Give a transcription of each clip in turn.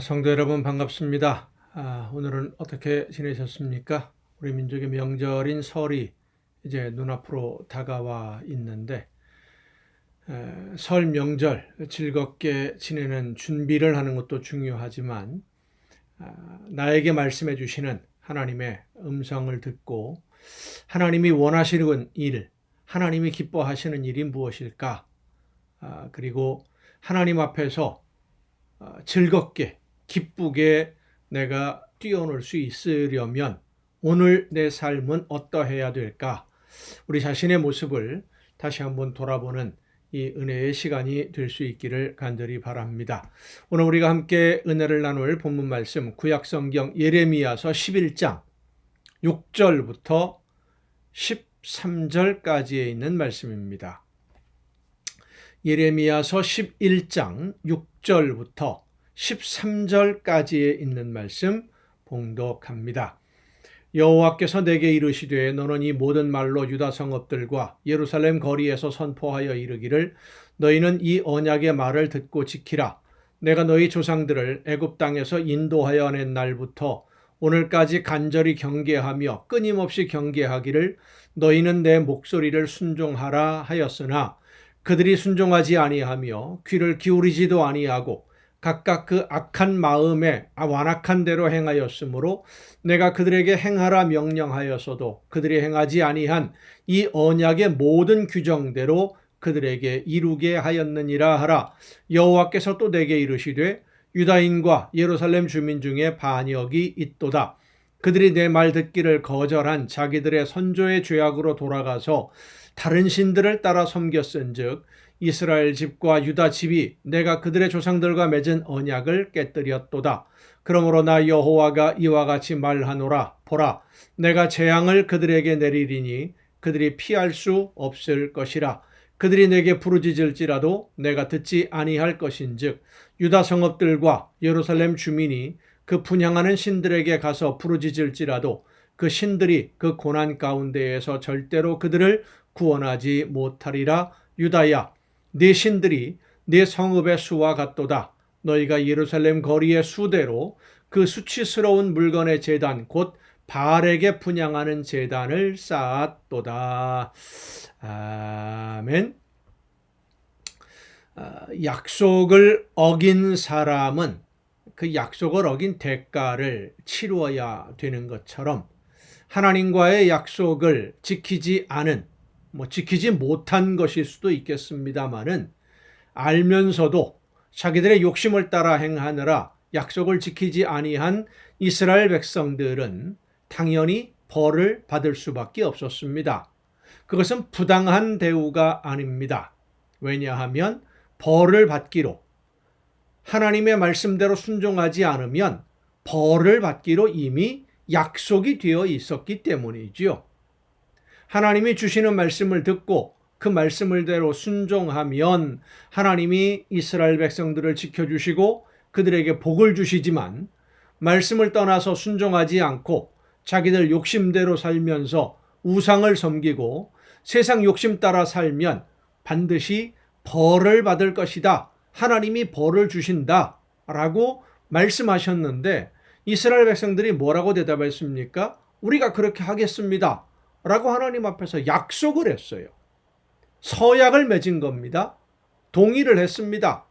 성도 여러분 반갑습니다. 오늘은 어떻게 지내셨습니까? 우리 민족의 명절인 설이 이제 눈앞으로 다가와 있는데 설 명절 즐겁게 지내는 준비를 하는 것도 중요하지만 나에게 말씀해 주시는 하나님의 음성을 듣고 하나님이 원하시는 일, 하나님이 기뻐하시는 일이 무엇일까? 그리고 하나님 앞에서 즐겁게 기쁘게 내가 뛰어놀 수 있으려면 오늘 내 삶은 어떠해야 될까? 우리 자신의 모습을 다시 한번 돌아보는 이 은혜의 시간이 될 수 있기를 간절히 바랍니다. 오늘 우리가 함께 은혜를 나눌 본문 말씀 구약성경 예레미야서 11장 6절부터 13절까지에 있는 말씀입니다. 예레미야서 11장 6절부터 13절까지에 있는 말씀 봉독합니다. 여호와께서 내게 이르시되 너는 이 모든 말로 유다 성읍들과 예루살렘 거리에서 선포하여 이르기를 너희는 이 언약의 말을 듣고 지키라. 내가 너희 조상들을 애굽 땅에서 인도하여 낸 날부터 오늘까지 간절히 경계하며 끊임없이 경계하기를 너희는 내 목소리를 순종하라 하였으나 그들이 순종하지 아니하며 귀를 기울이지도 아니하고 각각 그 악한 마음에 완악한 대로 행하였으므로 내가 그들에게 행하라 명령하였어도 그들이 행하지 아니한 이 언약의 모든 규정대로 그들에게 이루게 하였느니라 하라. 여호와께서 또 내게 이르시되 유다인과 예루살렘 주민 중에 반역이 있도다. 그들이 내 말 듣기를 거절한 자기들의 선조의 죄악으로 돌아가서 다른 신들을 따라 섬겼은즉 이스라엘 집과 유다 집이 내가 그들의 조상들과 맺은 언약을 깨뜨렸도다. 그러므로 나 여호와가 이와 같이 말하노라. 보라, 내가 재앙을 그들에게 내리리니 그들이 피할 수 없을 것이라. 그들이 내게 부르짖을지라도 내가 듣지 아니할 것인즉 유다 성읍들과 예루살렘 주민이 그 분향하는 신들에게 가서 부르짖을지라도 그 신들이 그 고난 가운데에서 절대로 그들을 구원하지 못하리라. 유다야, 네 신들이 네 성읍의 수와 같도다. 너희가 예루살렘 거리의 수대로 그 수치스러운 물건의 제단 곧 바알에게 분향하는 제단을 쌓았도다. 아멘. 약속을 어긴 사람은 그 약속을 어긴 대가를 치루어야 되는 것처럼 하나님과의 약속을 지키지 않은, 지키지 못한 것일 수도 있겠습니다마는 알면서도 자기들의 욕심을 따라 행하느라 약속을 지키지 아니한 이스라엘 백성들은 당연히 벌을 받을 수밖에 없었습니다. 그것은 부당한 대우가 아닙니다. 왜냐하면 벌을 받기로 하나님의 말씀대로 순종하지 않으면 벌을 받기로 이미 약속이 되어 있었기 때문이지요. 하나님이 주시는 말씀을 듣고 그 말씀을대로 순종하면 하나님이 이스라엘 백성들을 지켜주시고 그들에게 복을 주시지만 말씀을 떠나서 순종하지 않고 자기들 욕심대로 살면서 우상을 섬기고 세상 욕심 따라 살면 반드시 벌을 받을 것이다. 하나님이 벌을 주신다 라고 말씀하셨는데 이스라엘 백성들이 뭐라고 대답했습니까? 우리가 그렇게 하겠습니다 라고 하나님 앞에서 약속을 했어요. 서약을 맺은 겁니다. 동의를 했습니다.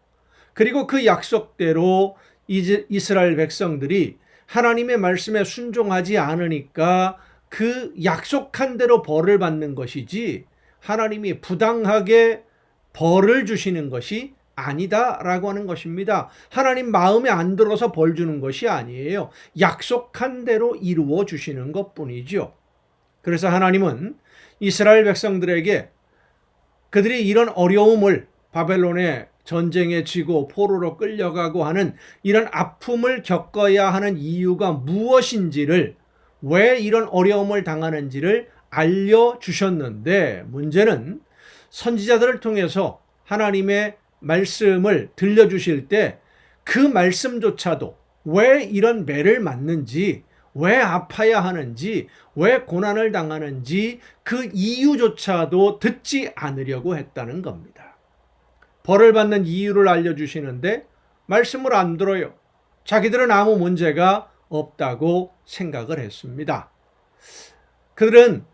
그리고 그 약속대로 이스라엘 백성들이 하나님의 말씀에 순종하지 않으니까 그 약속한 대로 벌을 받는 것이지 하나님이 부당하게 벌을 주시는 것이 아니다라고 하는 것입니다. 하나님 마음에 안 들어서 벌 주는 것이 아니에요. 약속한 대로 이루어 주시는 것뿐이죠. 그래서 하나님은 이스라엘 백성들에게 그들이 이런 어려움을 바벨론의 전쟁에 지고 포로로 끌려가고 하는 이런 아픔을 겪어야 하는 이유가 무엇인지를, 왜 이런 어려움을 당하는지를 알려주셨는데 문제는 선지자들을 통해서 하나님의 말씀을 들려주실 때 그 말씀조차도 왜 이런 매를 맞는지, 왜 아파야 하는지, 왜 고난을 당하는지 그 이유조차도 듣지 않으려고 했다는 겁니다. 벌을 받는 이유를 알려주시는데 말씀을 안 들어요. 자기들은 아무 문제가 없다고 생각을 했습니다. 그들은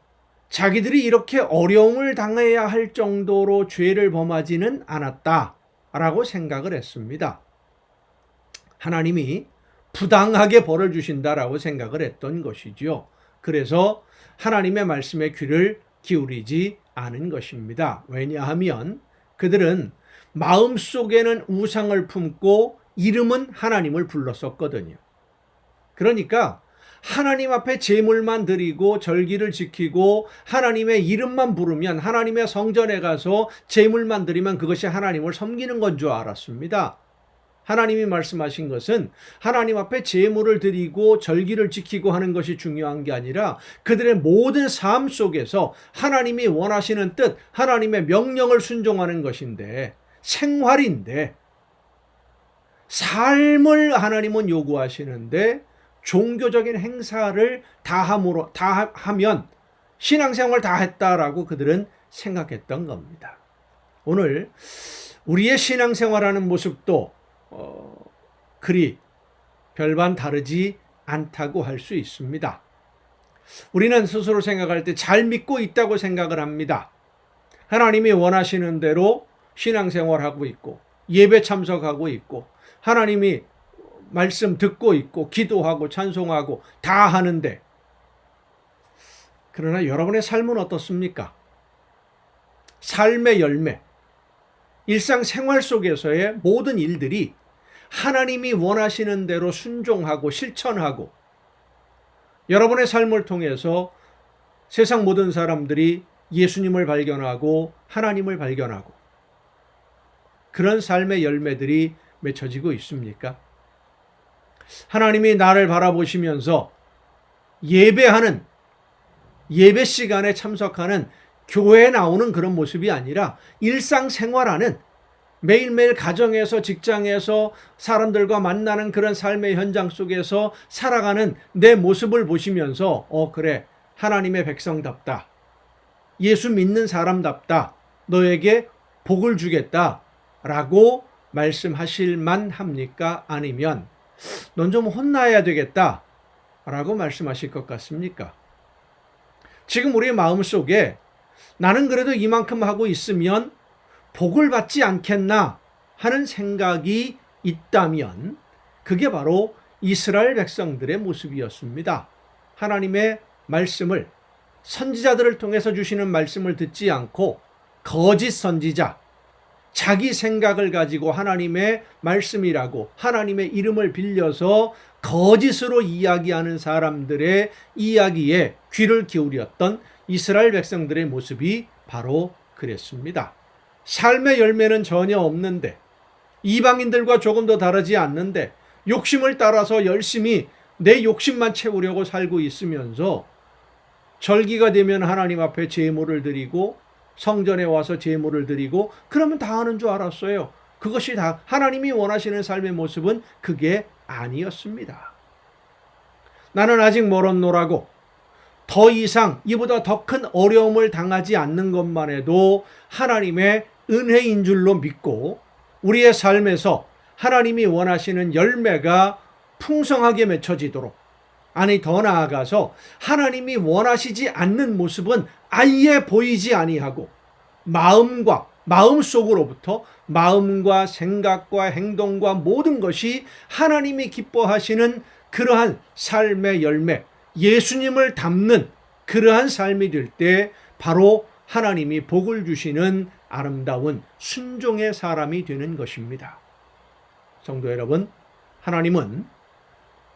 자기들이 이렇게 어려움을 당해야 할 정도로 죄를 범하지는 않았다라고 생각을 했습니다. 하나님이 부당하게 벌을 주신다라고 생각을 했던 것이지요. 그래서 하나님의 말씀에 귀를 기울이지 않은 것입니다. 왜냐하면 그들은 마음속에는 우상을 품고 이름은 하나님을 불렀었거든요. 그러니까 하나님 앞에 제물만 드리고 절기를 지키고 하나님의 이름만 부르면, 하나님의 성전에 가서 제물만 드리면 그것이 하나님을 섬기는 건 줄 알았습니다. 하나님이 말씀하신 것은 하나님 앞에 제물을 드리고 절기를 지키고 하는 것이 중요한 게 아니라 그들의 모든 삶 속에서 하나님이 원하시는 뜻, 하나님의 명령을 순종하는 것인데, 생활인데, 삶을 하나님은 요구하시는데 종교적인 행사를 다 하면 신앙생활 다 했다라고 그들은 생각했던 겁니다. 오늘 우리의 신앙생활하는 모습도 그리 별반 다르지 않다고 할 수 있습니다. 우리는 스스로 생각할 때 잘 믿고 있다고 생각을 합니다. 하나님이 원하시는 대로 신앙생활하고 있고 예배 참석하고 있고 하나님이 말씀 듣고 있고 기도하고 찬송하고 다 하는데, 그러나 여러분의 삶은 어떻습니까? 삶의 열매, 일상생활 속에서의 모든 일들이 하나님이 원하시는 대로 순종하고 실천하고, 여러분의 삶을 통해서 세상 모든 사람들이 예수님을 발견하고 하나님을 발견하고 그런 삶의 열매들이 맺혀지고 있습니까? 하나님이 나를 바라보시면서 예배하는, 예배 시간에 참석하는, 교회에 나오는 그런 모습이 아니라 일상생활하는, 매일매일 가정에서 직장에서 사람들과 만나는 그런 삶의 현장 속에서 살아가는 내 모습을 보시면서 그래, 하나님의 백성답다, 예수 믿는 사람답다, 너에게 복을 주겠다 라고 말씀하실 만합니까? 아니면 넌 좀 혼나야 되겠다 라고 말씀하실 것 같습니까? 지금 우리의 마음속에 나는 그래도 이만큼 하고 있으면 복을 받지 않겠나 하는 생각이 있다면 그게 바로 이스라엘 백성들의 모습이었습니다. 하나님의 말씀을, 선지자들을 통해서 주시는 말씀을 듣지 않고 거짓 선지자, 자기 생각을 가지고 하나님의 말씀이라고 하나님의 이름을 빌려서 거짓으로 이야기하는 사람들의 이야기에 귀를 기울였던 이스라엘 백성들의 모습이 바로 그랬습니다. 삶의 열매는 전혀 없는데, 이방인들과 조금 더 다르지 않는데 욕심을 따라서 열심히 내 욕심만 채우려고 살고 있으면서 절기가 되면 하나님 앞에 제물을 드리고 성전에 와서 제물을 드리고 그러면 다 하는 줄 알았어요. 그것이 다 하나님이 원하시는 삶의 모습은 그게 아니었습니다. 나는 아직 멀었노라고 더 이상 이보다 더 큰 어려움을 당하지 않는 것만 해도 하나님의 은혜인 줄로 믿고 우리의 삶에서 하나님이 원하시는 열매가 풍성하게 맺혀지도록, 아니 더 나아가서 하나님이 원하시지 않는 모습은 아예 보이지 아니하고 마음속으로부터 마음과 생각과 행동과 모든 것이 하나님이 기뻐하시는 그러한 삶의 열매, 예수님을 닮는 그러한 삶이 될 때 바로 하나님이 복을 주시는 아름다운 순종의 사람이 되는 것입니다. 성도 여러분, 하나님은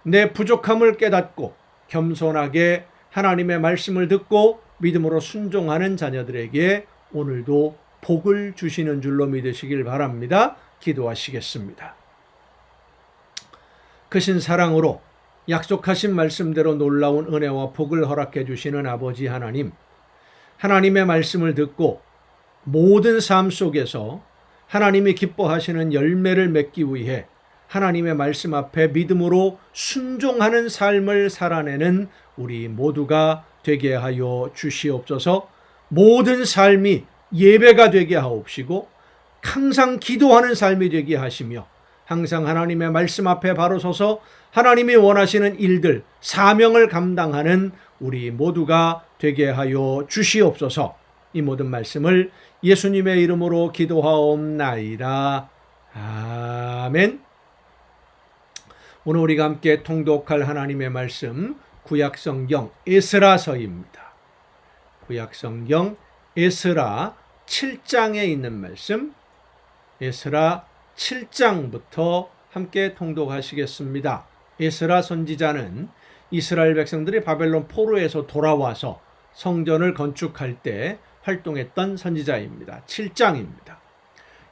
내 부족함을 깨닫고 겸손하게 하나님의 말씀을 듣고 믿음으로 순종하는 자녀들에게 오늘도 복을 주시는 줄로 믿으시길 바랍니다. 기도하시겠습니다. 크신 사랑으로 약속하신 말씀대로 놀라운 은혜와 복을 허락해 주시는 아버지 하나님, 하나님의 말씀을 듣고 모든 삶 속에서 하나님이 기뻐하시는 열매를 맺기 위해 하나님의 말씀 앞에 믿음으로 순종하는 삶을 살아내는 우리 모두가 되게 하여 주시옵소서. 모든 삶이 예배가 되게 하옵시고 항상 기도하는 삶이 되게 하시며 항상 하나님의 말씀 앞에 바로 서서 하나님이 원하시는 일들, 사명을 감당하는 우리 모두가 되게 하여 주시옵소서. 이 모든 말씀을 예수님의 이름으로 기도하옵나이다. 아멘. 오늘 우리가 함께 통독할 하나님의 말씀, 구약성경 에스라서입니다. 구약성경 에스라 7장에 있는 말씀, 에스라 7장부터 함께 통독하시겠습니다. 에스라 선지자는 이스라엘 백성들이 바벨론 포로에서 돌아와서 성전을 건축할 때 활동했던 선지자입니다. 7장입니다.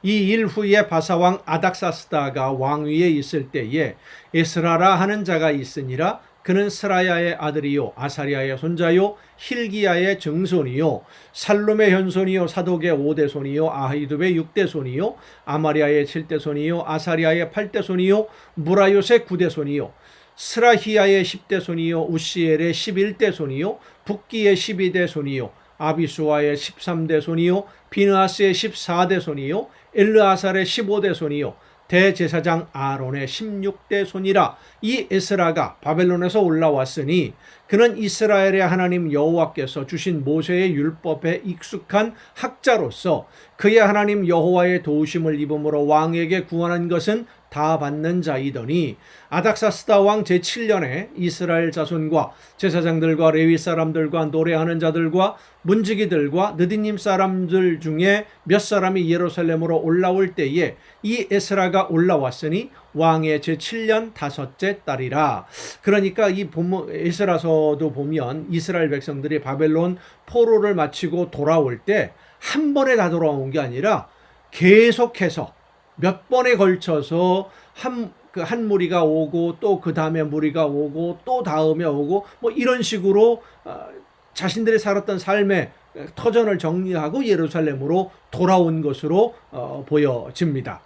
이 일 후에 바사왕 아닥사스다가 왕위에 있을 때에 에스라라 하는 자가 있으니라. 그는 스라야의 아들이요 아사리아의 손자요 힐기야의 증손이요 살룸의 현손이요 사독의 5대 손이요 아히두의 6대 손이요 아마리아의 7대 손이요 아사리아의 8대 손이요 무라요의 9대 손이요 스라히야의 10대 손이요 우시엘의 11대 손이요 붓기의 12대 손이요 아비수아의 13대 손이요 비느하스의 14대 손이요 엘르아살의 15대 손이요 대제사장 아론의 16대 손이라. 이 에스라가 바벨론에서 올라왔으니 그는 이스라엘의 하나님 여호와께서 주신 모세의 율법에 익숙한 학자로서 그의 하나님 여호와의 도우심을 입음으로 왕에게 구원한 것은 다 받는 자이더니 아닥사스다 왕 제7년에 이스라엘 자손과 제사장들과 레위 사람들과 노래하는 자들과 문지기들과 느디님 사람들 중에 몇 사람이 예루살렘으로 올라올 때에 이 에스라가 올라왔으니 왕의 제7년 다섯째 달이라. 그러니까 이 에스라서도 보면 이스라엘 백성들이 바벨론 포로를 마치고 돌아올 때 한 번에 다 돌아온 게 아니라 계속해서 몇 번에 걸쳐서 한 무리가 오고 또 그 다음에 무리가 오고 또 다음에 오고 뭐 이런 식으로 자신들이 살았던 삶의 터전을 정리하고 예루살렘으로 돌아온 것으로 보여집니다.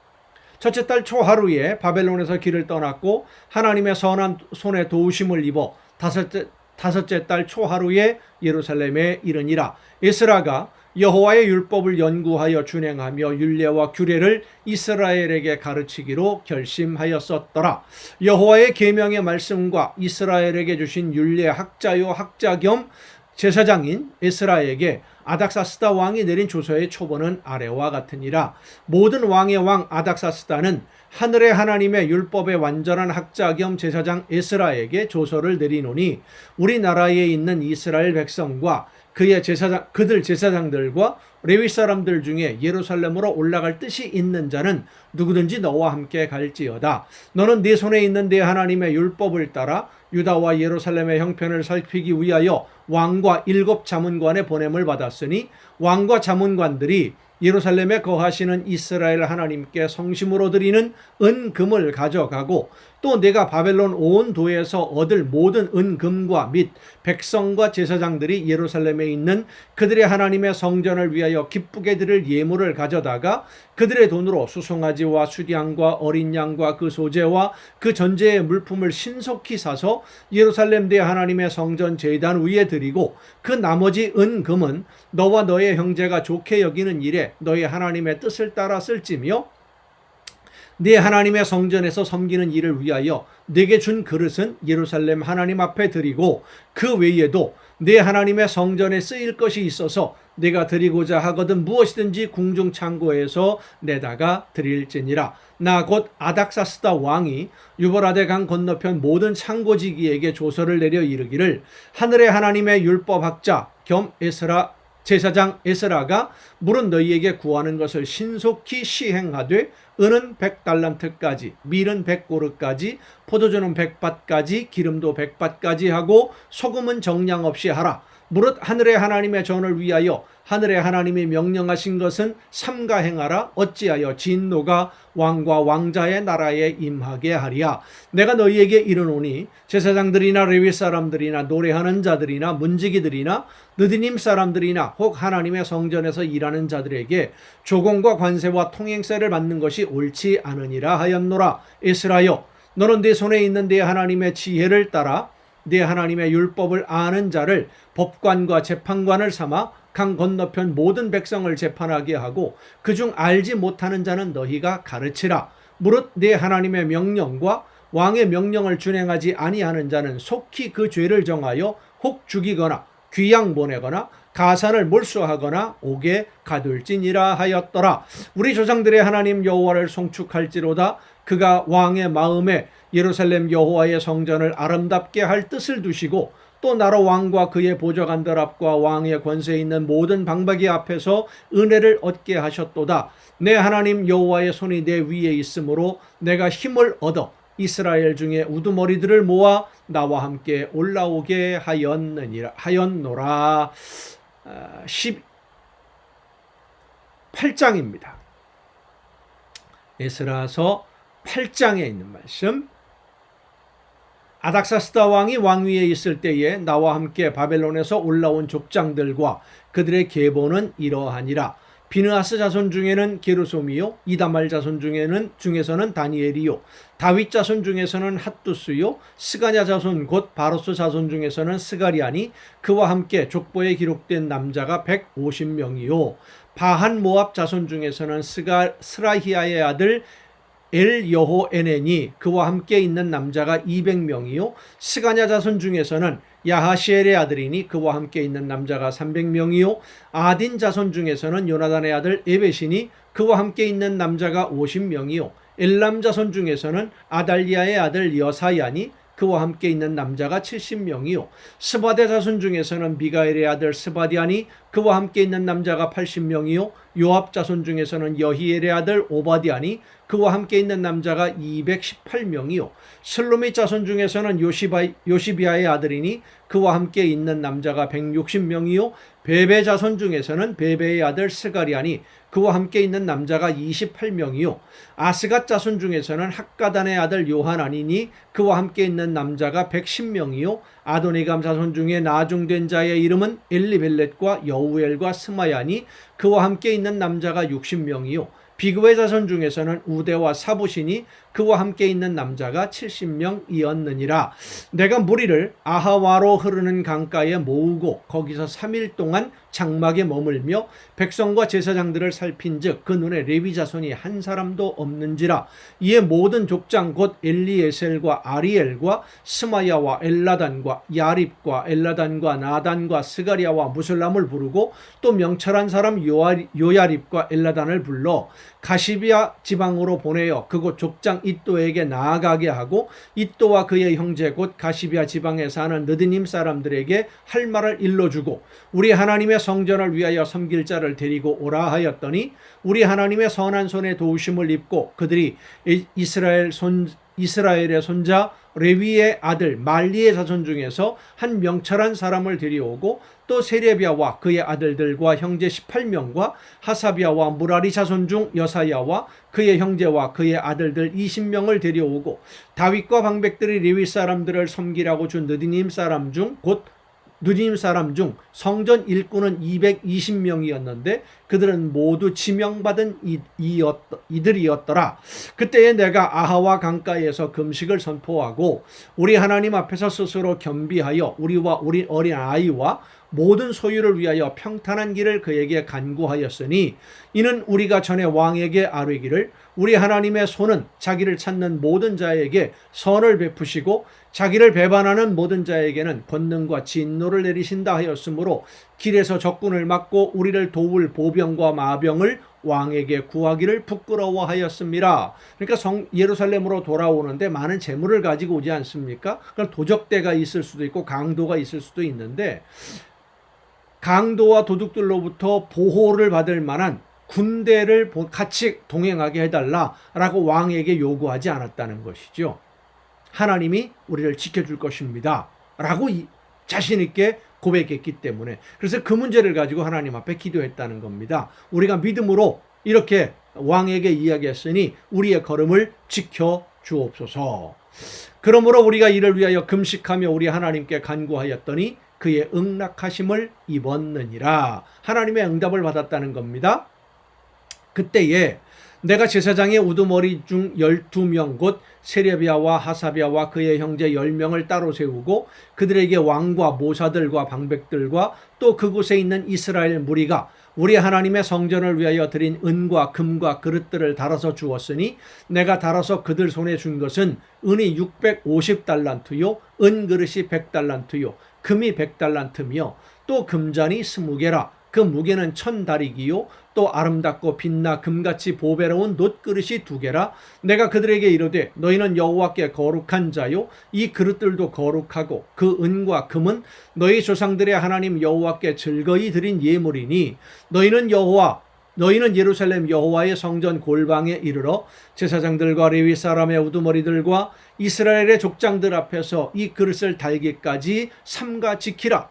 첫째 달 초하루에 바벨론에서 길을 떠났고 하나님의 선한 손에 도우심을 입어 다섯째 달 초하루에 예루살렘에 이르니라. 에스라가 여호와의 율법을 연구하여 준행하며 율례와 규례를 이스라엘에게 가르치기로 결심하였었더라. 여호와의 계명의 말씀과 이스라엘에게 주신 율례 학자요 학자 겸 제사장인 에스라에게 아닥사스다 왕이 내린 조서의 초본은 아래와 같으니라. 모든 왕의 왕 아닥사스다는 하늘의 하나님의 율법의 완전한 학자 겸 제사장 에스라에게 조서를 내리노니 우리나라에 있는 이스라엘 백성과 그들 제사장들과 레위 사람들 중에 예루살렘으로 올라갈 뜻이 있는 자는 누구든지 너와 함께 갈지어다. 너는 네 손에 있는 네 하나님의 율법을 따라 유다와 예루살렘의 형편을 살피기 위하여 왕과 7 자문관의 보냄을 받았으니 왕과 자문관들이 예루살렘에 거하시는 이스라엘 하나님께 성심으로 드리는 은금을 가져가고 또 내가 바벨론 온 도에서 얻을 모든 은금과 및 백성과 제사장들이 예루살렘에 있는 그들의 하나님의 성전을 위하여 기쁘게 드릴 예물을 가져다가 그들의 돈으로 수송아지와 수량과 어린 양과 그 소재와 그 전제의 물품을 신속히 사서 예루살렘 대 하나님의 성전 제단 위에 드리고 그 나머지 은금은 너와 너의 형제가 좋게 여기는 일에 너의 하나님의 뜻을 따라 쓸지며 네 하나님의 성전에서 섬기는 일을 위하여 네게 준 그릇은 예루살렘 하나님 앞에 드리고 그 외에도 네 하나님의 성전에 쓰일 것이 있어서 네가 드리고자 하거든 무엇이든지 궁중 창고에서 내다가 드릴지니라. 나 곧 아닥사스다 왕이 유브라데 강 건너편 모든 창고지기에게 조서를 내려 이르기를 하늘의 하나님의 율법학자 겸 에스라 제사장 에스라가 물은 너희에게 구하는 것을 신속히 시행하되 은은 100달란트까지 밀은 100고르까지 포도주는 100밭까지 기름도 100밭까지 하고 소금은 정량 없이 하라. 무릇 하늘의 하나님의 전을 위하여 하늘의 하나님이 명령하신 것은 삼가 행하라. 어찌하여 진노가 왕과 왕자의 나라에 임하게 하리야. 내가 너희에게 이르노니 제사장들이나 레위 사람들이나 노래하는 자들이나 문지기들이나 느디님 사람들이나 혹 하나님의 성전에서 일하는 자들에게 조공과 관세와 통행세를 받는 것이 옳지 않으니라 하였노라. 에스라여, 너는 네 손에 있는 네 하나님의 지혜를 따라 네 하나님의 율법을 아는 자를 법관과 재판관을 삼아 강 건너편 모든 백성을 재판하게 하고 그중 알지 못하는 자는 너희가 가르치라. 무릇 내 하나님의 명령과 왕의 명령을 준행하지 아니하는 자는 속히 그 죄를 정하여 혹 죽이거나 귀양 보내거나 가산을 몰수하거나 옥에 가둘지니라 하였더라. 우리 조상들의 하나님 여호와를 송축할지로다. 그가 왕의 마음에 예루살렘 여호와의 성전을 아름답게 할 뜻을 두시고 또 나로 왕과 그의 보좌관들 앞과 왕의 권세에 있는 모든 방박이 앞에서 은혜를 얻게 하셨도다. 내 하나님 여호와의 손이 내 위에 있으므로 내가 힘을 얻어 이스라엘 중에 우두머리들을 모아 나와 함께 올라오게 하였노라. 18장입니다. 에스라서 8장에 있는 말씀. 아닥사스다 왕이 왕위에 있을 때에 나와 함께 바벨론에서 올라온 족장들과 그들의 계보는 이러하니라. 비느하스 자손 중에는 게르솜이요, 이다말 자손 중에서는 다니엘이요, 다윗 자손 중에서는 핫두스요, 스가냐 자손 곧 바로스 자손 중에서는 스가리아니, 그와 함께 족보에 기록된 남자가 150명이요, 바한 모압 자손 중에서는 스라히아의 아들 엘여호에넨이, 그와 함께 있는 남자가 200명이요, 스가냐 자손 중에서는 야하시엘의 아들이니 그와 함께 있는 남자가 300명이요, 아딘 자손 중에서는 요나단의 아들 에벳이니 그와 함께 있는 남자가 50명이요, 엘람 자손 중에서는 아달리아의 아들 여사야니 그와 함께 있는 남자가 70명이요, 스바데 자손 중에서는 미가엘의 아들 스바디아니 그와 함께 있는 남자가 80명이요, 요압 자손 중에서는 여히엘의 아들 오바디아니 그와 함께 있는 남자가 218명이요, 슬로밋 자손 중에서는 요시비아의 아들이니 그와 함께 있는 남자가 160명이요, 베베 자손 중에서는 베베의 아들 스가리아니 그와 함께 있는 남자가 28명이요, 아스갓 자손 중에서는 학가단의 아들 요하나니니 그와 함께 있는 남자가 110명이요, 아도니감 자손 중에 나중된 자의 이름은 엘리벨렛과 여우엘과 스마야니 그와 함께 있는 남자가 60명이요, 비그의 자손 중에서는 우대와 사부시니 그와 함께 있는 남자가 70명이었느니라. 내가 무리를 아하와로 흐르는 강가에 모으고 거기서 3일 동안 장막에 머물며 백성과 제사장들을 살핀즉 그 눈에 레위 자손이 한 사람도 없는지라. 이에 모든 족장 곧 엘리에셀과 아리엘과 스마야와 엘라단과 야립과 엘라단과 나단과 스가리아와 무슬람을 부르고 또 명철한 사람 요야립과 엘라단을 불러 가시비아 지방으로 보내어 그곳 족장 이또에게 나아가게 하고 이또와 그의 형제 곧 가시비아 지방에 사는 느드님 사람들에게 할 말을 일러주고 우리 하나님의 성전을 위하여 섬길 자를 데리고 오라 하였더니 우리 하나님의 선한 손에 도우심을 입고 그들이 이스라엘의 손자 레위의 아들 말리의 자손 중에서 한 명철한 사람을 데려오고 또 세레비아와 그의 아들들과 형제 18명과 하사비아와 무라리 자손 중 여사야와 그의 형제와 그의 아들들 20명을 데려오고 다윗과 방백들이 레위 사람들을 섬기라고 준 느디님 사람 중 성전 일꾼은 220명이었는데 그들은 모두 지명받은 이들이었더라. 그때에 내가 아하와 강가에서 금식을 선포하고 우리 하나님 앞에서 스스로 겸비하여 우리와 우리 어린 아이와 모든 소유를 위하여 평탄한 길을 그에게 간구하였으니 이는 우리가 전에 왕에게 아뢰기를 우리 하나님의 손은 자기를 찾는 모든 자에게 선을 베푸시고 자기를 배반하는 모든 자에게는 권능과 진노를 내리신다 하였으므로 길에서 적군을 막고 우리를 도울 보병과 마병을 왕에게 구하기를 부끄러워하였습니다. 그러니까 예루살렘으로 돌아오는데 많은 재물을 가지고 오지 않습니까? 그럼 도적대가 있을 수도 있고 강도가 있을 수도 있는데 강도와 도둑들로부터 보호를 받을 만한 군대를 같이 동행하게 해달라라고 왕에게 요구하지 않았다는 것이죠. 하나님이 우리를 지켜줄 것입니다 라고 자신 있게 고백했기 때문에 그래서 그 문제를 가지고 하나님 앞에 기도했다는 겁니다. 우리가 믿음으로 이렇게 왕에게 이야기했으니 우리의 걸음을 지켜 주옵소서. 그러므로 우리가 이를 위하여 금식하며 우리 하나님께 간구하였더니 그의 응낙하심을 입었느니라. 하나님의 응답을 받았다는 겁니다. 그때에 내가 제사장의 우두머리 중 12명 곧 세레비야와 하사비야와 그의 형제 10명을 따로 세우고 그들에게 왕과 모사들과 방백들과 또 그곳에 있는 이스라엘 무리가 우리 하나님의 성전을 위하여 드린 은과 금과 그릇들을 달아서 주었으니 내가 달아서 그들 손에 준 것은 은이 650달란트요 은그릇이 100달란트요 금이 100달란트며 또 금잔이 20개라. 그 무게는 1000다리기요 또 아름답고 빛나 금같이 보배로운 놋그릇이 2개라. 내가 그들에게 이르되 너희는 여호와께 거룩한 자요 이 그릇들도 거룩하고 그 은과 금은 너희 조상들의 하나님 여호와께 즐거이 드린 예물이니 너희는 예루살렘 여호와의 성전 골방에 이르러 제사장들과 레위 사람의 우두머리들과 이스라엘의 족장들 앞에서 이 그릇을 달기까지 삼가 지키라.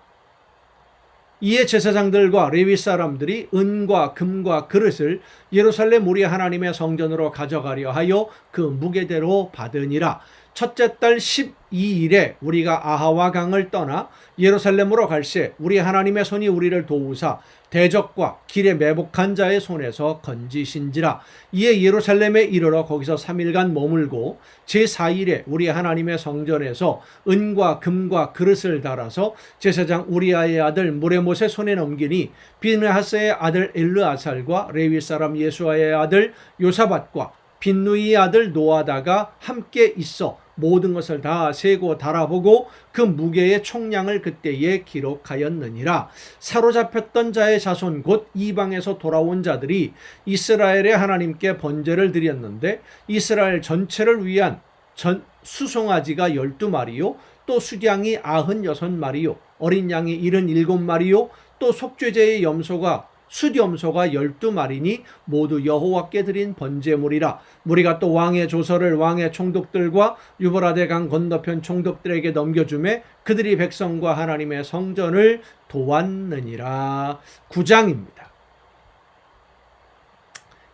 이에 제사장들과 레위 사람들이 은과 금과 그릇을 예루살렘 우리 하나님의 성전으로 가져가려 하여 그 무게대로 받으니라. 첫째 달 12일에 우리가 아하와 강을 떠나 예루살렘으로 갈새 우리 하나님의 손이 우리를 도우사 대적과 길에 매복한 자의 손에서 건지신지라. 이에 예루살렘에 이르러 거기서 3일간 머물고 제4일에 우리 하나님의 성전에서 은과 금과 그릇을 달아서 제사장 우리아의 아들 무레못의 손에 넘기니 비느하스의 아들 엘르아살과 레위 사람 예수아의 아들 요사밧과 빈누이의 아들 노아다가 함께 있어 모든 것을 다 세고 달아보고 그 무게의 총량을 그때에 기록하였느니라. 사로잡혔던 자의 자손 곧 이방에서 돌아온 자들이 이스라엘의 하나님께 번제를 드렸는데 이스라엘 전체를 위한 수송아지가 12마리요 또 수양이 96마리요 어린 양이 77마리요 또 속죄제의 숫염소가 12마리니 모두 여호와께 드린 번제물이라. 무리가 또 왕의 조서를 왕의 총독들과 유브라데 강 건너편 총독들에게 넘겨주매 그들이 백성과 하나님의 성전을 도왔느니라. 9장입니다.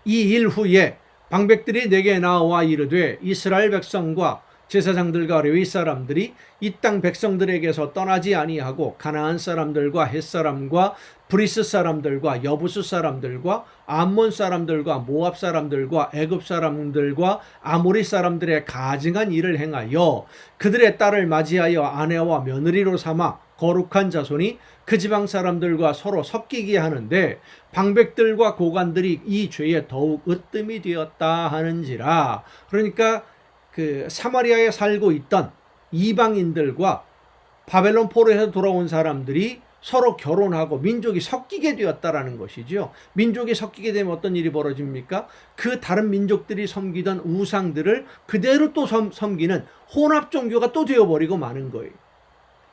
이 일 후에 방백들이 내게 나와 이르되 이스라엘 백성과 제사장들과 레위 사람들이 이 땅 백성들에게서 떠나지 아니하고 가나안 사람들과 헷 사람과 브리스 사람들과 여부수 사람들과 암몬 사람들과 모압 사람들과 애굽 사람들과 아모리 사람들의 가증한 일을 행하여 그들의 딸을 맞이하여 아내와 며느리로 삼아 거룩한 자손이 그 지방 사람들과 서로 섞이게 하는데 방백들과 고관들이 이 죄에 더욱 으뜸이 되었다 하는지라. 그러니까 그 사마리아에 살고 있던 이방인들과 바벨론 포로에서 돌아온 사람들이 서로 결혼하고 민족이 섞이게 되었다라는 것이죠. 민족이 섞이게 되면 어떤 일이 벌어집니까? 그 다른 민족들이 섬기던 우상들을 그대로 또 섬기는 혼합 종교가 또 되어버리고 마는 거예요.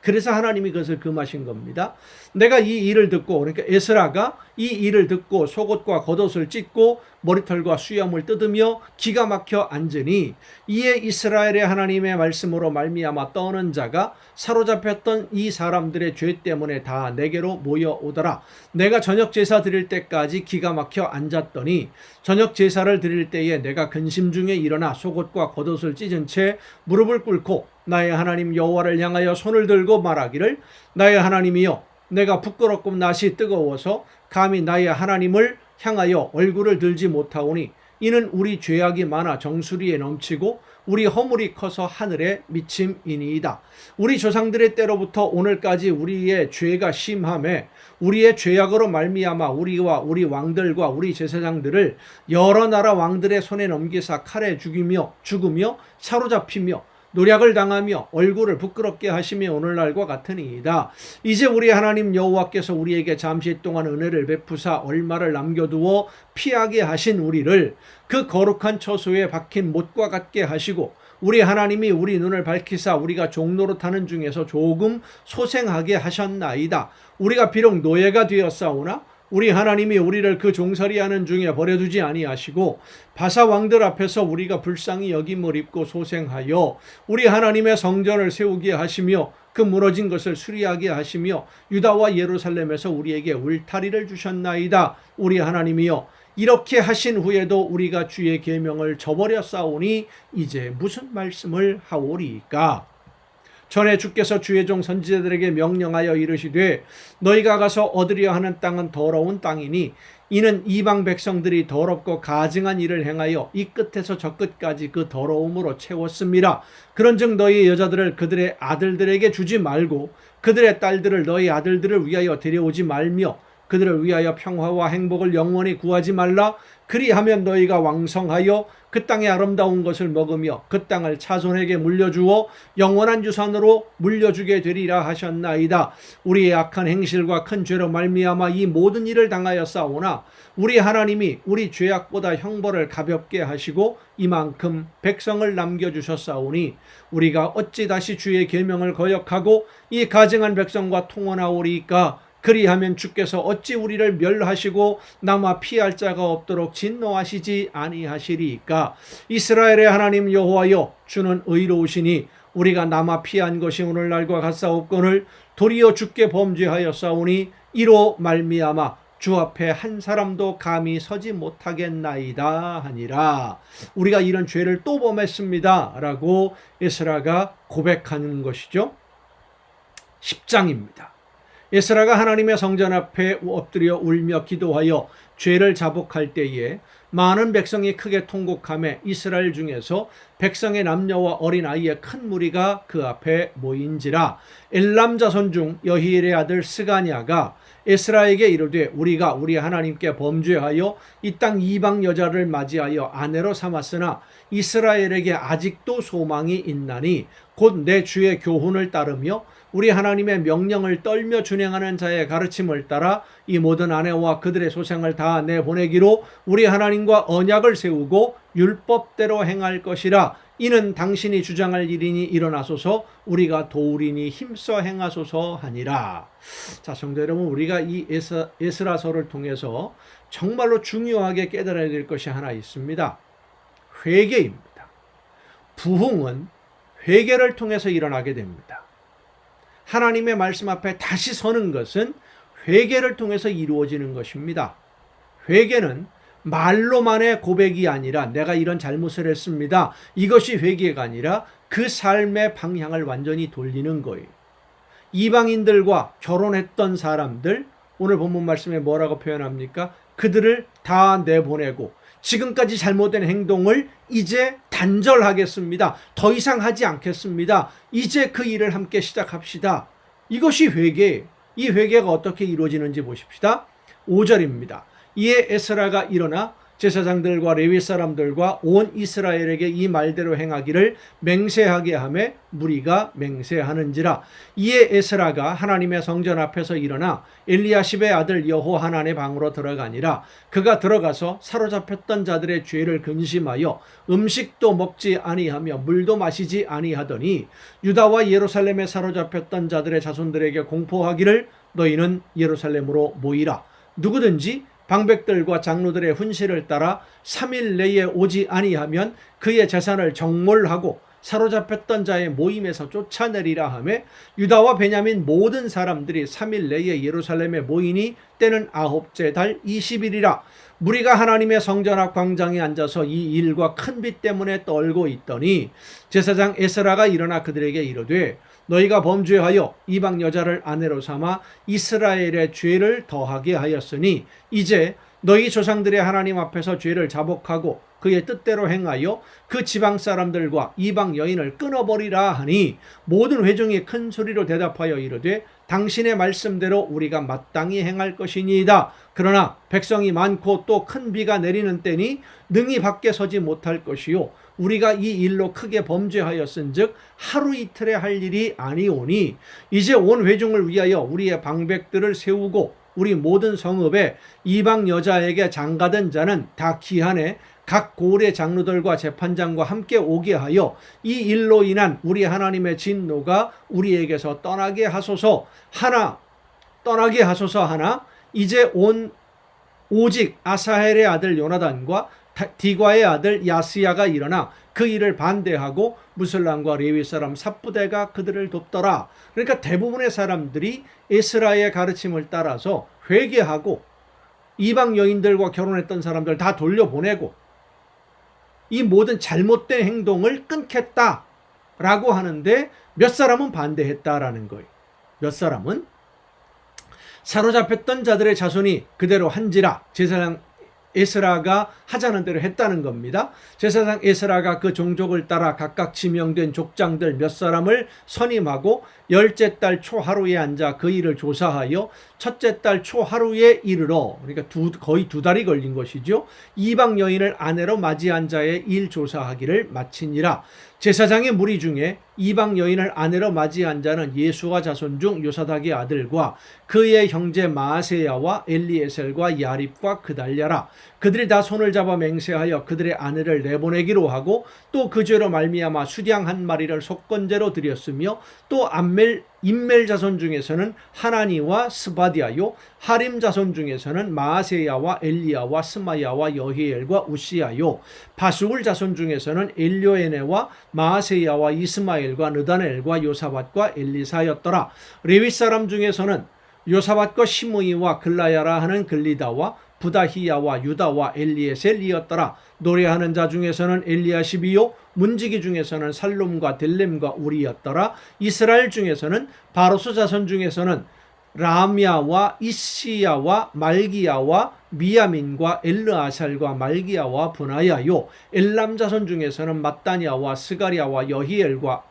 그래서 하나님이 그것을 금하신 겁니다. 내가 이 일을 듣고, 그러니까 에스라가 이 일을 듣고 속옷과 겉옷을 찢고 머리털과 수염을 뜯으며 기가 막혀 앉으니 이에 이스라엘의 하나님의 말씀으로 말미암아 떠는 자가 사로잡혔던 이 사람들의 죄 때문에 다 내게로 모여오더라. 내가 저녁 제사 드릴 때까지 기가 막혀 앉았더니 저녁 제사를 드릴 때에 내가 근심 중에 일어나 속옷과 겉옷을 찢은 채 무릎을 꿇고 나의 하나님 여호와를 향하여 손을 들고 말하기를 나의 하나님이여 내가 부끄럽고 낯이 뜨거워서 감히 나의 하나님을 향하여 얼굴을 들지 못하오니 이는 우리 죄악이 많아 정수리에 넘치고 우리 허물이 커서 하늘에 미침이니이다. 우리 조상들의 때로부터 오늘까지 우리의 죄가 심함에 우리의 죄악으로 말미암아 우리와 우리 왕들과 우리 제사장들을 여러 나라 왕들의 손에 넘기사 칼에 죽으며 사로잡히며 노략을 당하며 얼굴을 부끄럽게 하시며 오늘날과 같으니이다. 이제 우리 하나님 여호와께서 우리에게 잠시 동안 은혜를 베푸사 얼마를 남겨두어 피하게 하신 우리를 그 거룩한 처소에 박힌 못과 같게 하시고 우리 하나님이 우리 눈을 밝히사 우리가 종노릇하는 중에서 조금 소생하게 하셨나이다. 우리가 비록 노예가 되었사오나 우리 하나님이 우리를 그 종살이하는 중에 버려두지 아니하시고 바사 왕들 앞에서 우리가 불쌍히 여김을 입고 소생하여 우리 하나님의 성전을 세우게 하시며 그 무너진 것을 수리하게 하시며 유다와 예루살렘에서 우리에게 울타리를 주셨나이다. 우리 하나님이여 이렇게 하신 후에도 우리가 주의 계명을 저버렸사오니 이제 무슨 말씀을 하오리까? 전에 주께서 주의 종 선지자들에게 명령하여 이르시되 너희가 가서 얻으려 하는 땅은 더러운 땅이니 이는 이방 백성들이 더럽고 가증한 일을 행하여 이 끝에서 저 끝까지 그 더러움으로 채웠습니다. 그런즉 너희 여자들을 그들의 아들들에게 주지 말고 그들의 딸들을 너희 아들들을 위하여 데려오지 말며 그들을 위하여 평화와 행복을 영원히 구하지 말라. 그리하면 너희가 왕성하여 그 땅의 아름다운 것을 먹으며 그 땅을 자손에게 물려주어 영원한 유산으로 물려주게 되리라 하셨나이다. 우리의 악한 행실과 큰 죄로 말미암아 이 모든 일을 당하였사오나 우리 하나님이 우리 죄악보다 형벌을 가볍게 하시고 이만큼 백성을 남겨주셨사오니 우리가 어찌 다시 주의 계명을 거역하고 이 가증한 백성과 통혼하오리이까. 그리하면 주께서 어찌 우리를 멸하시고 남아 피할 자가 없도록 진노하시지 아니하시리이까. 이스라엘의 하나님 여호와여, 주는 의로우시니 우리가 남아 피한 것이 오늘날과 같사옵거늘 도리어 주께 범죄하였사오니 이로 말미암아 주 앞에 한 사람도 감히 서지 못하겠나이다 하니라. 우리가 이런 죄를 또 범했습니다 라고 에스라가 고백하는 것이죠. 10장입니다. 에스라가 하나님의 성전 앞에 엎드려 울며 기도하여 죄를 자복할 때에 많은 백성이 크게 통곡하며 이스라엘 중에서 백성의 남녀와 어린아이의 큰 무리가 그 앞에 모인지라. 엘람 자손 중 여히엘의 아들 스가냐가 에스라에게 이르되 우리가 우리 하나님께 범죄하여 이 땅 이방 여자를 맞이하여 아내로 삼았으나 이스라엘에게 아직도 소망이 있나니 곧 내 주의 교훈을 따르며 우리 하나님의 명령을 떨며 준행하는 자의 가르침을 따라 이 모든 아내와 그들의 소생을 다 내보내기로 우리 하나님과 언약을 세우고 율법대로 행할 것이라. 이는 당신이 주장할 일이니 일어나소서 우리가 도우리니 힘써 행하소서 하니라. 자, 성도 여러분, 우리가 이 에스라서를 통해서 정말로 중요하게 깨달아야 될 것이 하나 있습니다. 회개입니다. 부흥은 회개를 통해서 일어나게 됩니다. 하나님의 말씀 앞에 다시 서는 것은 회개를 통해서 이루어지는 것입니다. 회개는 말로만의 고백이 아니라 내가 이런 잘못을 했습니다. 이것이 회개가 아니라 그 삶의 방향을 완전히 돌리는 거예요. 이방인들과 결혼했던 사람들, 오늘 본문 말씀에 뭐라고 표현합니까? 그들을 다 내보내고 지금까지 잘못된 행동을 이제 단절하겠습니다. 더 이상 하지 않겠습니다. 이제 그 일을 함께 시작합시다. 이것이 회개예요. 이 회개가 어떻게 이루어지는지 보십시다. 5절입니다. 이에 에스라가 일어나 제사장들과 레위 사람들과 온 이스라엘에게 이 말대로 행하기를 맹세하게 하며 무리가 맹세하는지라. 이에 에스라가 하나님의 성전 앞에서 일어나 엘리야십의 아들 여호하난의 방으로 들어가니라. 그가 들어가서 사로잡혔던 자들의 죄를 근심하여 음식도 먹지 아니하며 물도 마시지 아니하더니 유다와 예루살렘에 사로잡혔던 자들의 자손들에게 공포하기를 너희는 예루살렘으로 모이라. 누구든지 방백들과 장로들의 훈시를 따라 3일 내에 오지 아니하면 그의 재산을 정몰하고 사로잡혔던 자의 모임에서 쫓아내리라 하며 유다와 베냐민 모든 사람들이 3일 내에 예루살렘에 모이니 때는 9째 달 20일이라. 무리가 하나님의 성전 앞 광장에 앉아서 이 일과 큰 빛 때문에 떨고 있더니 제사장 에스라가 일어나 그들에게 이르되 너희가 범죄하여 이방 여자를 아내로 삼아 이스라엘의 죄를 더하게 하였으니 이제 너희 조상들의 하나님 앞에서 죄를 자복하고 그의 뜻대로 행하여 그 지방 사람들과 이방 여인을 끊어버리라 하니 모든 회중이 큰 소리로 대답하여 이르되 당신의 말씀대로 우리가 마땅히 행할 것이니이다. 그러나 백성이 많고 또 큰 비가 내리는 때니 능히 밖에 서지 못할 것이요 우리가 이 일로 크게 범죄하였은즉 하루 이틀에 할 일이 아니오니 이제 온 회중을 위하여 우리의 방백들을 세우고 우리 모든 성읍에 이방 여자에게 장가든 자는 다 기한에 각 고을의 장로들과 재판장과 함께 오게 하여 이 일로 인한 우리 하나님의 진노가 우리에게서 떠나게 하소서 하나 이제 오직 아사헬의 아들 요나단과 디과의 아들 야스야가 일어나 그 일을 반대하고 무슬람과 레위 사람 삽부대가 그들을 돕더라. 그러니까 대부분의 사람들이 에스라의 가르침을 따라서 회개하고 이방 여인들과 결혼했던 사람들 다 돌려보내고 이 모든 잘못된 행동을 끊겠다. 라고 하는데 몇 사람은 반대했다라는 거예요. 몇 사람은 사로잡혔던 자들의 자손이 그대로 한지라 제사장 에스라가 하자는 대로 했다는 겁니다. 제사장 에스라가 그 종족을 따라 각각 지명된 족장들 몇 사람을 선임하고 열째 달 초하루에 앉아 그 일을 조사하여 첫째 달 초하루에 이르러, 그러니까 거의 2달이 걸린 것이죠. 이방 여인을 아내로 맞이한 자의 일 조사하기를 마치니라. 제사장의 무리 중에 이방 여인을 아내로 맞이한 자는 예수와 자손 중 요사닥의 아들과 그의 형제 마아세야와 엘리에셀과 야립과 그달랴라. 그들이 다 손을 잡아 맹세하여 그들의 아내를 내보내기로 하고 또 그 죄로 말미암아 수량 한 마리를 속건제로 드렸으며 또 인멜 자손 중에서는 하나니와 스바디아요, 하림 자손 중에서는 마아세야와 엘리야와 스마야와 여히엘과 우시야요, 바수울 자손 중에서는 엘료에네와 마아세야와 이스마엘과 느다넬과 요사밧과 엘리사였더라. 레위 사람 중에서는 요사밧과 시므이와 글라야라 하는 글리다와 부다히야와 유다와 엘리에셀이었더라. 노래하는 자 중에서는 엘리야십이요, 문지기 중에서는 살룸과 델렘과 우리였더라. 이스라엘 중에서는 바로스 자손 중에서는 라미야와 이시야와 말기야와 미야민과 엘르아살과 말기야와 분하야요, 엘람 자손 중에서는 mat다냐와 스가랴와 여히엘과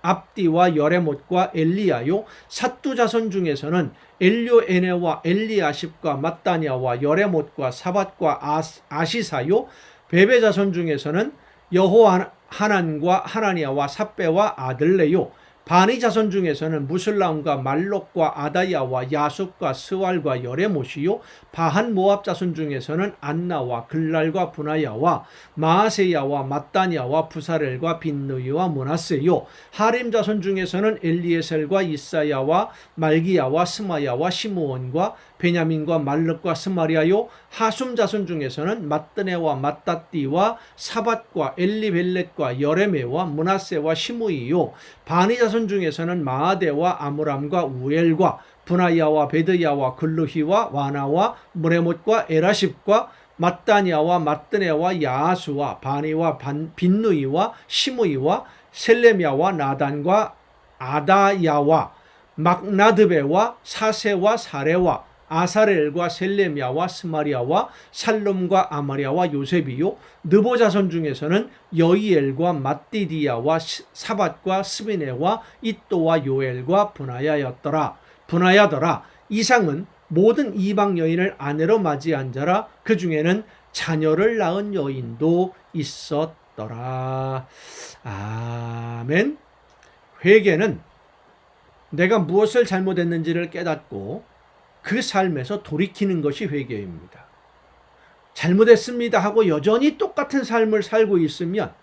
압디와 여레못과 엘리야요, 삿두 자손 중에서는 엘료에네와 엘리아십과 mat다냐와 여레못과 사밧과 아시사요, 베베 자손 중에서는 여호하난과 하나니아와 삽베와 아들레요, 바니 자손 중에서는 무슬람과 말록과 아다야와 야sup과 스왈과 여레못이요, 바한 모압 자손 중에서는 안나와 글랄과 분하야와 마아세야와 mat다냐와 부사렐과 빈느이와 므낫세요, 하림 자손 중에서는 엘리에셀과 이사야와 말기야와 스마야와 시므온과 베냐민과 말럭과 스마리아요, 하숨 자손 중에서는 mat드네와 mattat디와 사밧과 엘리벨렛과 여레메와 므낫세와 시므이요, 바니 자손 중에서는 마아데와 아므람과 우엘과 분하야와 베드야와 글루히와 와나와 무레못과 에라십과 mat다냐와 mat드네와 야아수와 바니와 빈누이와 시므이와 셀레미야와 나단과 아다야와 막나드베와 사세와 사레와 아사렐과 셀레미야와 스마리아와 살룸과 아마리아와 요셉이요, 느보 자손 중에서는 여이엘과 mat디디야와 사밧과 스비네와 이또와 요엘과 분하야더라. 이상은 모든 이방 여인을 아내로 맞이한 자라. 그 중에는 자녀를 낳은 여인도 있었더라. 아멘. 회개는 내가 무엇을 잘못했는지를 깨닫고 그 삶에서 돌이키는 것이 회개입니다. 잘못했습니다 하고 여전히 똑같은 삶을 살고 있으면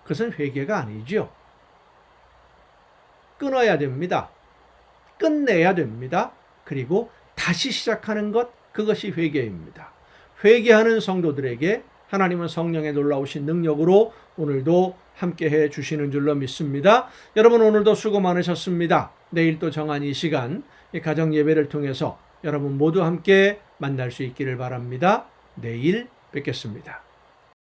그것은 회개가 아니죠. 끊어야 됩니다. 끝내야 됩니다. 그리고 다시 시작하는 것, 그것이 회개입니다. 회개하는 성도들에게 하나님은 성령의 놀라우신 능력으로 오늘도 함께해 주시는 줄로 믿습니다. 여러분, 오늘도 수고 많으셨습니다. 내일 또 정한 이 시간 가정 예배를 통해서 여러분 모두 함께 만날 수 있기를 바랍니다. 내일 뵙겠습니다.